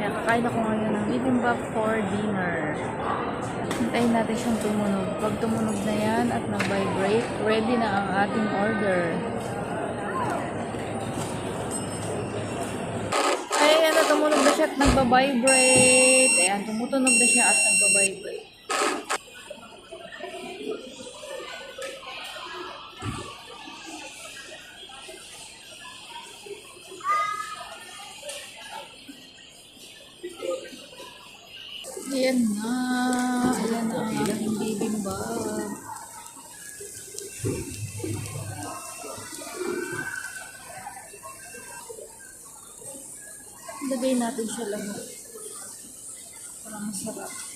Kaya kakain ako ngayon ng bibimbap for dinner. Hintayin natin siyang tumunog. Pag tumunog na yan at nag-vibrate, ready na ang ating order. Ayan na, tumunog na siya at nagba-vibrate. Ayan, tumutunog na siya at nagba-vibrate. Ayan na. Ayan na ang aking bibimbap. Lagay natin siya lang para masarap.